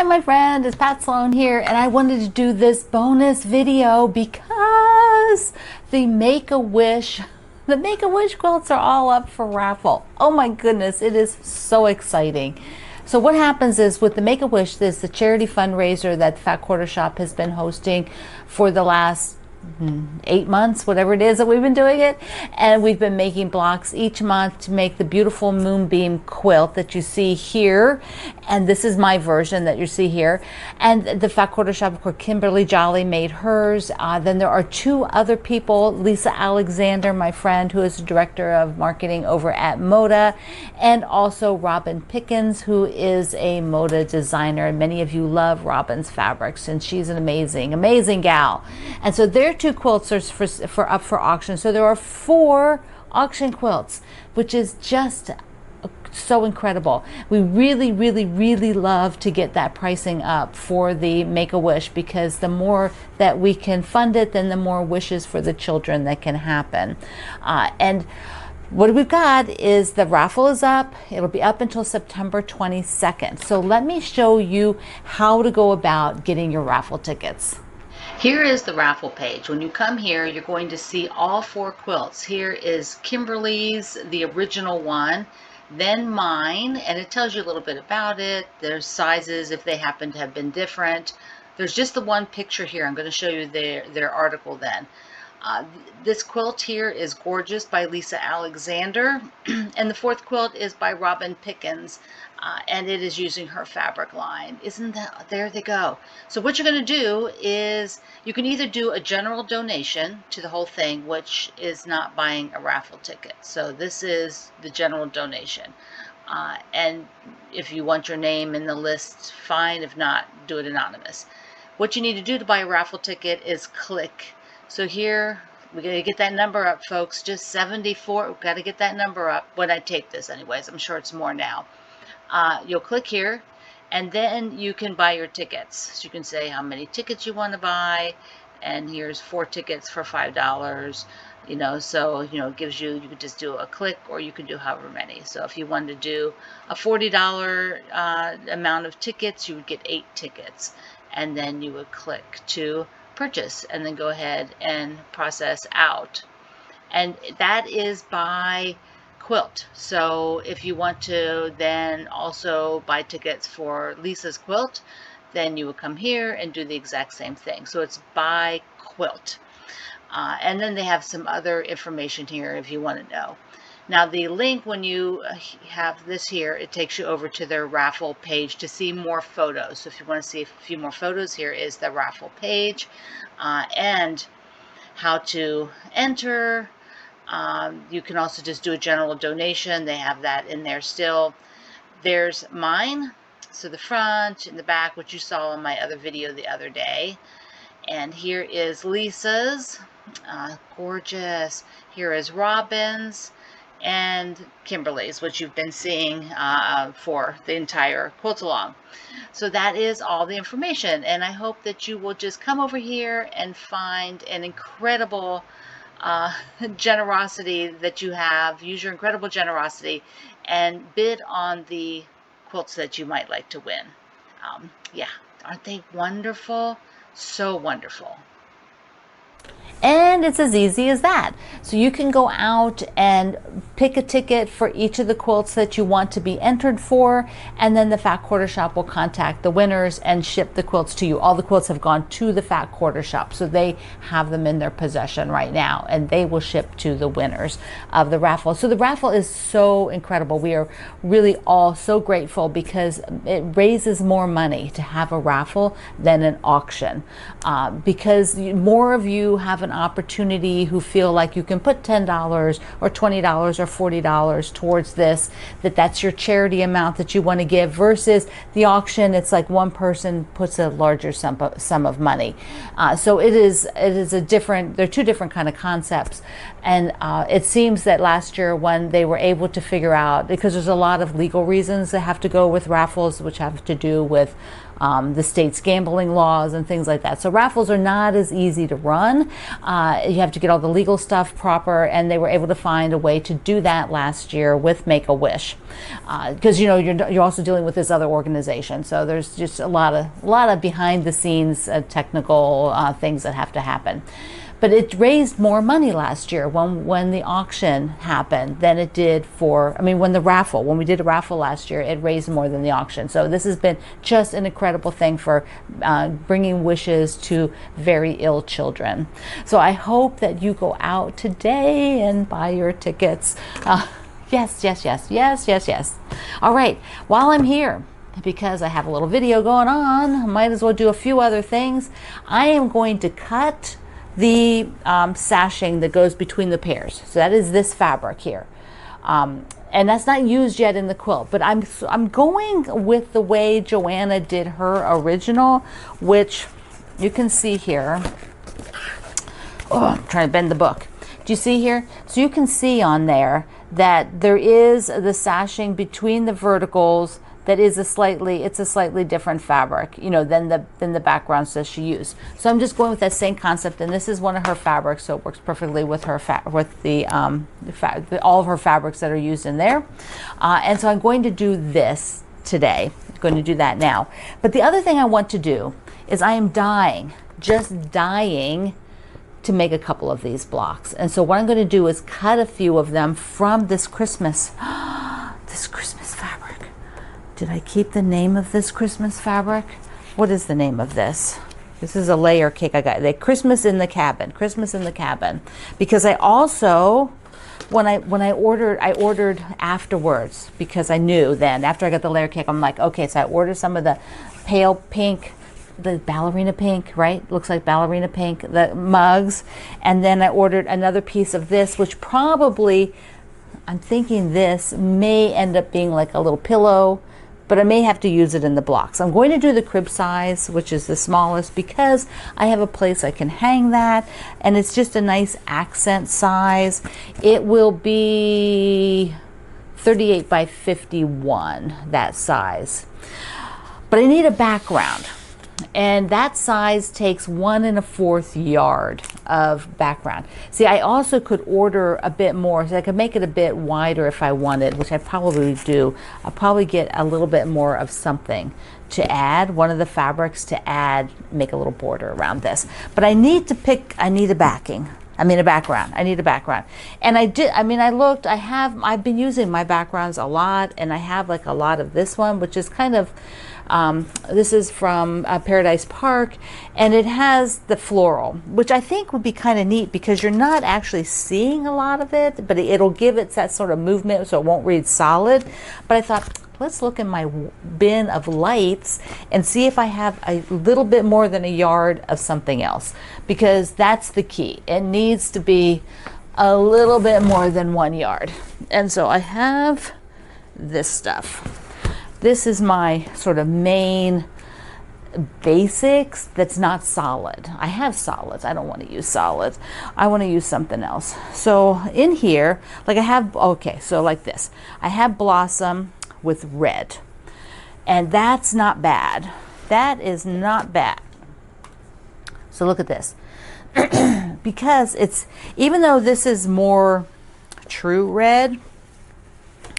Hi my friend, it's Pat Sloan here, and I wanted to do this bonus video because the Make-A-Wish quilts are all up for raffle. Oh my goodness, it is so exciting. So what happens is with the Make-A-Wish, there's the charity fundraiser that Fat Quarter Shop has been hosting for the last 8 months, whatever it is that we've been doing it, and we've been making blocks each month to make the beautiful moonbeam quilt that you see here, and this is my version that you see here. And the Fat Quarter Shop, of course, Kimberly Jolly made hers. Then there are 2 other people, Lisa Alexander, my friend, who is the director of marketing over at Moda, and also Robin Pickens, who is a Moda designer. Many of you love Robin's fabrics, and she's an amazing gal. And so their 2 quilts are up for auction. So there are 4 auction quilts, which is just so incredible. We really love to get that pricing up for the Make-A-Wish, because the more that we can fund it, then the more wishes for the children that can happen. And what we've got is the raffle is up. It'll be up until September 22nd. So let me show you how to go about getting your raffle tickets. Here is the raffle page. When you come here, you're going to see all 4 quilts. Here is Kimberly's, the original one, then mine, and it tells you a little bit about it. There's sizes if they happen to have been different. There's just the one picture here. I'm going to show you their article then. This quilt here is Gorgeous by Lisa Alexander, and the 4th quilt is by Robin Pickens, and it is using her fabric line. Isn't that, there they go. So what you're going to do is you can either do a general donation to the whole thing, which is not buying a raffle ticket. So this is the general donation. And if you want your name in the list, fine. If not, do it anonymous. What you need to do to buy a raffle ticket is click. So here, we got to get that number up, folks. Just 74. We've got to get that number up when I tape this anyways. I'm sure it's more now. You'll click here, and then you can buy your tickets. So you can say how many tickets you want to buy, and here's 4 tickets for $5. You know, so, you know, it gives you, you could just do a click, or you can do however many. So if you wanted to do a $40 amount of tickets, you would get 8 tickets, and then you would click to purchase and then go ahead and process out. And that is by quilt. So if you want to then also buy tickets for Lisa's quilt, then you would come here and do the exact same thing. So it's by quilt. And then they have some other information here if you want to know. Now the link, when you have this here, it takes you over to their raffle page to see more photos. So if you want to see a few more photos, here is the raffle page, and how to enter. You can also just do a general donation. They have that in there still. There's mine, so the front and the back, which you saw in my other video the other day. And here is Lisa's, Gorgeous. Here is Robin's, and Kimberly's, which you've been seeing for the entire quilt along. So that is all the information, and I hope that you will just come over here and find an incredible generosity that you have. Use your incredible generosity and bid on the quilts that you might like to win. Yeah, aren't they wonderful? So wonderful. And it's as easy as that. So you can go out and pick a ticket for each of the quilts that you want to be entered for, and then the Fat Quarter Shop will contact the winners and ship the quilts to you. All the quilts have gone to the Fat Quarter Shop, so they have them in their possession right now, and they will ship to the winners of the raffle. So the raffle is so incredible. We are really all so grateful, because it raises more money to have a raffle than an auction, because more of you have an opportunity who feel like you can put $10 or $20 or $40 towards this, that's your charity amount that you want to give, versus the auction. It's like one person puts a larger sum of money. So it is a different, they're 2 different kind of concepts. And it seems that last year, when they were able to figure out, because there's a lot of legal reasons that have to go with raffles, which have to do with the state's gambling laws and things like that. So raffles are not as easy to run. You have to get all the legal stuff proper, and they were able to find a way to do that last year with Make-A-Wish, because you're also dealing with this other organization. So there's just a lot of behind the scenes technical things that have to happen. But it raised more money last year when the auction happened than it did when we did a raffle last year, it raised more than the auction. So this has been just an incredible thing for bringing wishes to very ill children. So I hope that you go out today and buy your tickets. Yes. All right, while I'm here, because I have a little video going on, I might as well do a few other things. I am going to cut the sashing that goes between the pairs. So that is this fabric here. And that's not used yet in the quilt, but I'm going with the way Joanna did her original, which you can see here. Oh, I'm trying to bend the book. Do you see here? So you can see on there that there is the sashing between the verticals that is a slightly different fabric, than the backgrounds that she used. So I'm just going with that same concept, and this is one of her fabrics, so it works perfectly with her all of her fabrics that are used in there. And so I'm going to do this today. I'm going to do that now. But the other thing I want to do is I am just dying to make a couple of these blocks. And so what I'm going to do is cut a few of them from this Christmas fabric. Did I keep the name of this Christmas fabric? What is the name of this? This is a layer cake I got. Christmas in the Cabin. Because I also, when I ordered afterwards, because I knew then, after I got the layer cake, I'm like, okay, so I ordered some of the pale pink, the ballerina pink, right? Looks like ballerina pink, the mugs. And then I ordered another piece of this, which probably, I'm thinking this may end up being like a little pillow, but I may have to use it in the blocks. I'm going to do the crib size, which is the smallest, because I have a place I can hang that, and it's just a nice accent size. It will be 38 by 51, that size. But I need a background, and that size takes 1 1/4 yard of background. See, I also could order a bit more, so I could make it a bit wider if I wanted, which I probably do. I'll probably get a little bit more of something to add, one of the fabrics to add, make a little border around this. But I need a background. I need a background. And I've been using my backgrounds a lot, and I have like a lot of this one, which is kind of, this is from Paradise Park, and it has the floral, which I think would be kind of neat because you're not actually seeing a lot of it, but it'll give it that sort of movement so it won't read solid. But I thought, let's look in my bin of lights and see if I have a little bit more than a yard of something else, because that's the key. It needs to be a little bit more than 1 yard. And so I have this stuff. This is my sort of main basics that's not solid. I have solids. I don't want to use solids. I want to use something else. So in here, like I have, okay, so like this. I have Blossom with red, and that's not bad. That is not bad. So look at this. Because it's, even though this is more true red,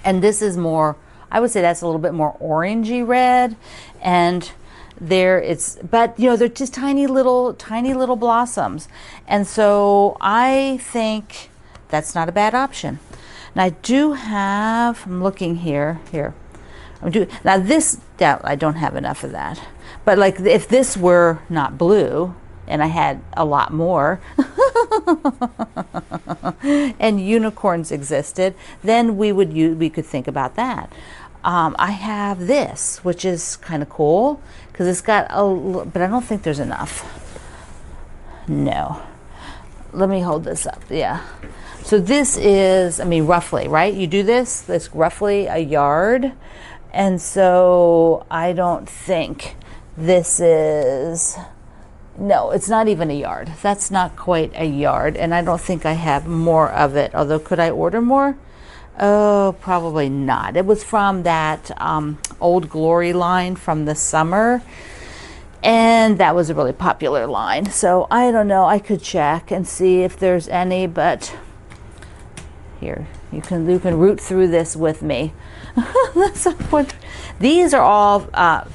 and this is more, I would say that's a little bit more orangey red, and but they're just tiny little blossoms. And so I think that's not a bad option. Now I do have, I'm looking here. Now this, I don't have enough of that. But like if this were not blue and I had a lot more and unicorns existed, then we could think about that. I have this, which is kind of cool because it's got but I don't think there's enough. No. Let me hold this up. Yeah. So this is, roughly, right? You do this roughly a yard. And so I don't think this is, no, it's not even a yard. That's not quite a yard. And I don't think I have more of it. Although, could I order more? Oh, probably not. It was from that Old Glory line from the summer. And that was a really popular line. So I don't know. I could check and see if there's any, but here, you can root through this with me. These are all, of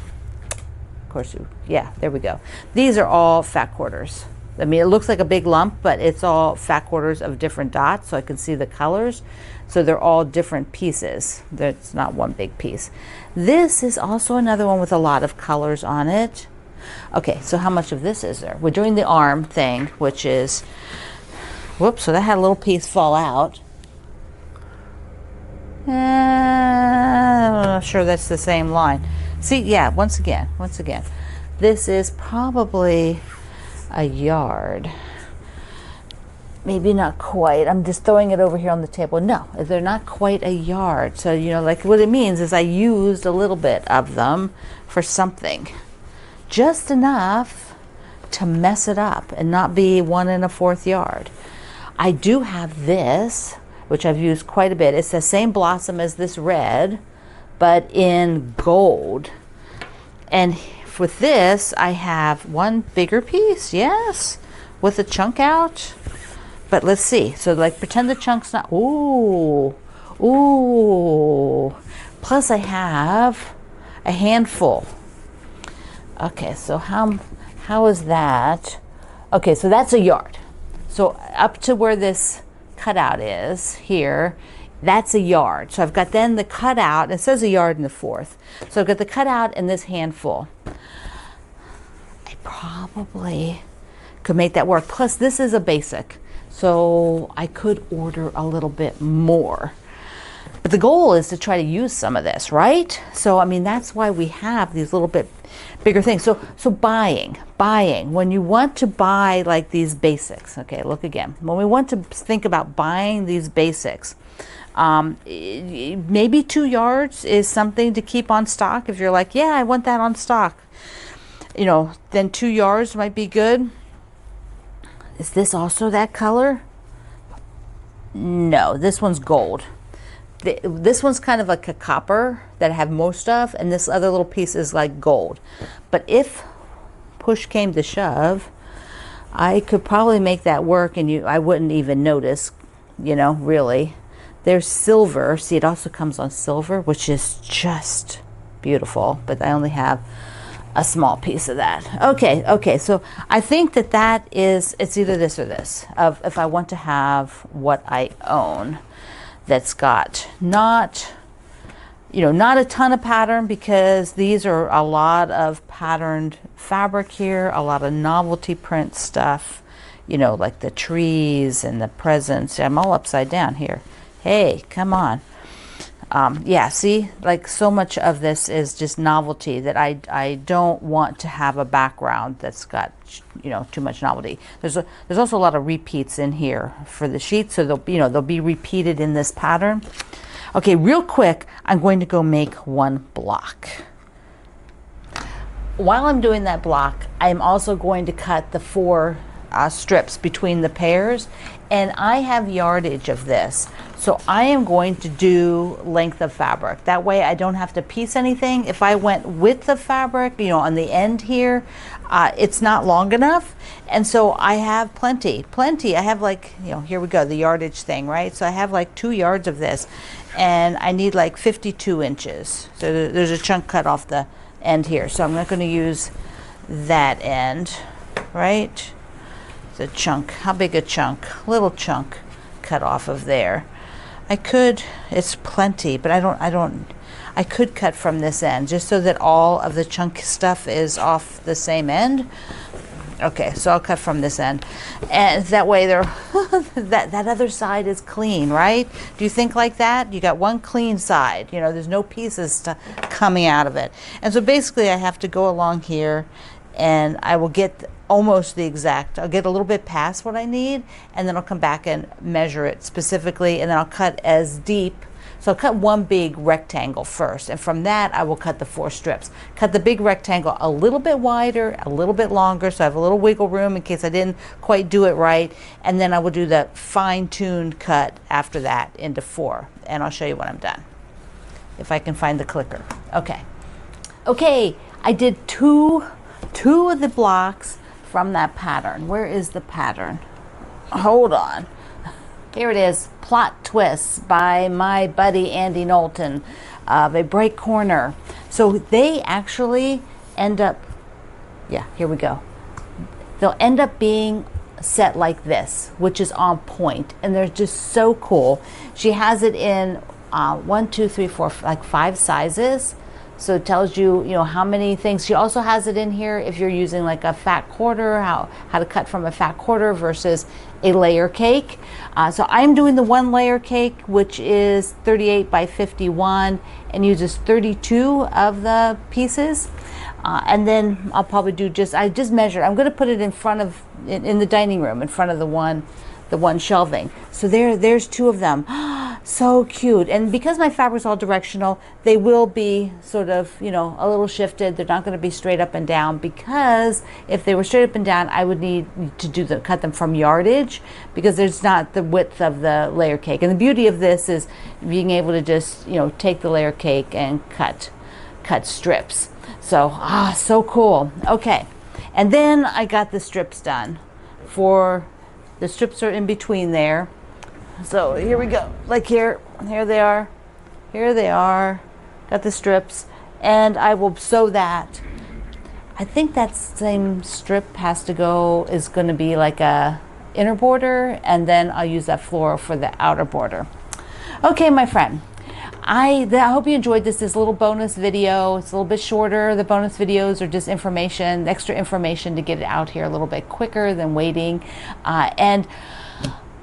course, yeah, there we go. These are all fat quarters. I mean, it looks like a big lump, but it's all fat quarters of different dots, so I can see the colors. So they're all different pieces. That's not one big piece. This is also another one with a lot of colors on it. Okay, so how much of this is there? We're doing the arm thing, which is, whoops, so that had a little piece fall out. I'm not sure that's the same line. See, yeah, once again, this is probably a yard. Maybe not quite. I'm just throwing it over here on the table. No, they're not quite a yard. So, you know, like what it means is I used a little bit of them for something. Just enough to mess it up and not be 1 1/4 yard. I do have this, which I've used quite a bit. It's the same blossom as this red, but in gold. And with this, I have one bigger piece, yes, with a chunk out. But let's see. So like pretend the chunk's not, ooh. Plus I have a handful. Okay, so how is that? Okay, so that's a yard. So up to where this cutout is here, that's a yard. So I've got then the cutout, it says a yard and 1/4. So I've got the cutout and this handful. I probably could make that work. Plus this is a basic, so I could order a little bit more. But the goal is to try to use some of this, right? So, I mean, that's why we have these little bit bigger things. So buying, when you want to buy like these basics, okay, look again. When we want to think about buying these basics, maybe 2 yards is something to keep on stock. If you're like, yeah, I want that on stock, you know, then 2 yards might be good. Is this also that color? No, this one's gold. This one's kind of like a copper that I have most of, and this other little piece is like gold. But if push came to shove, I could probably make that work, and I wouldn't even notice, you know, really. There's silver. See, it also comes on silver, which is just beautiful, but I only have a small piece of that. Okay, so I think that is, it's either this or this, of if I want to have what I own that's got not a ton of pattern, because these are a lot of patterned fabric here, a lot of novelty print stuff, you know, like the trees and the presents. I'm all upside down here. Hey, come on. Yeah, see, like so much of this is just novelty that I don't want to have a background that's got, you know, too much novelty. There's also a lot of repeats in here for the sheets, so they'll be repeated in this pattern. Okay, real quick, I'm going to go make one block. While I'm doing that block, I'm also going to cut the 4 strips between the pairs, and I have yardage of this. So I am going to do length of fabric. That way I don't have to piece anything. If I went width of fabric, you know, on the end here, it's not long enough. And so I have plenty. I have like, you know, here we go, the yardage thing, right? So I have like 2 yards of this, and I need like 52 inches. So there's a chunk cut off the end here. So I'm not going to use that end, right? The chunk, how big a chunk? Little chunk cut off of there. I could, it's plenty, but I could cut from this end just so that all of the chunk stuff is off the same end. Okay, so I'll cut from this end, and that way that other side is clean, right? Do you think like that? You got one clean side, you know, there's no pieces coming out of it. And so basically I have to go along here, and I will get almost the exact, I'll get a little bit past what I need, and then I'll come back and measure it specifically, and then I'll cut as deep So I'll cut one big rectangle first, and from that I will cut the 4 strips. Cut the big rectangle a little bit wider, a little bit longer, so I have a little wiggle room in case I didn't quite do it right, and then I will do the fine-tuned cut after that into 4, and I'll show you when I'm done. If I can find the clicker. Okay, I did two of the blocks from that pattern. Where is the pattern? Hold on. Here it is, Plot Twists by my buddy Andy Knowlton. They break corner. So they actually end up, yeah, here we go. They'll end up being set like this, which is on point, and they're just so cool. She has it in 1, 2, 3, 4, like 5 sizes. So it tells you, how many things. She also has it in here if you're using like a fat quarter, how to cut from a fat quarter versus a layer cake. So I'm doing the 1 layer cake, which is 38 by 51 and uses 32 of the pieces. And then I'll probably do I just measured. I'm going to put it in front of, in the dining room, in front of the one shelving. So there's 2 of them. So cute. And because my fabric's all directional, they will be sort of, a little shifted. They're not going to be straight up and down, because if they were straight up and down, I would need to cut them from yardage, because there's not the width of the layer cake. And the beauty of this is being able to just, take the layer cake and cut strips. So, so cool. Okay. And then I got the strips done. The strips are in between there. So here we go. Like here they are. Here they are. Got the strips. And I will sew that. I think that same strip is going to be like a inner border, and then I'll use that floral for the outer border. Okay, my friend. I hope you enjoyed this little bonus video. It's a little bit shorter. The bonus videos are just information, extra information to get it out here a little bit quicker than waiting. And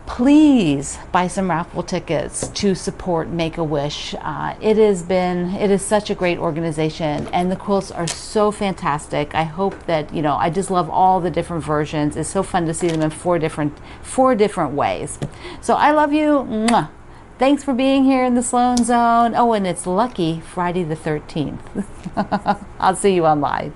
please buy some raffle tickets to support Make-A-Wish. It is such a great organization, and the quilts are so fantastic. I hope that, I just love all the different versions. It's so fun to see them in four different ways. So I love you. Mwah. Thanks for being here in the Sloan Zone. Oh, and it's lucky Friday the 13th. I'll see you on live.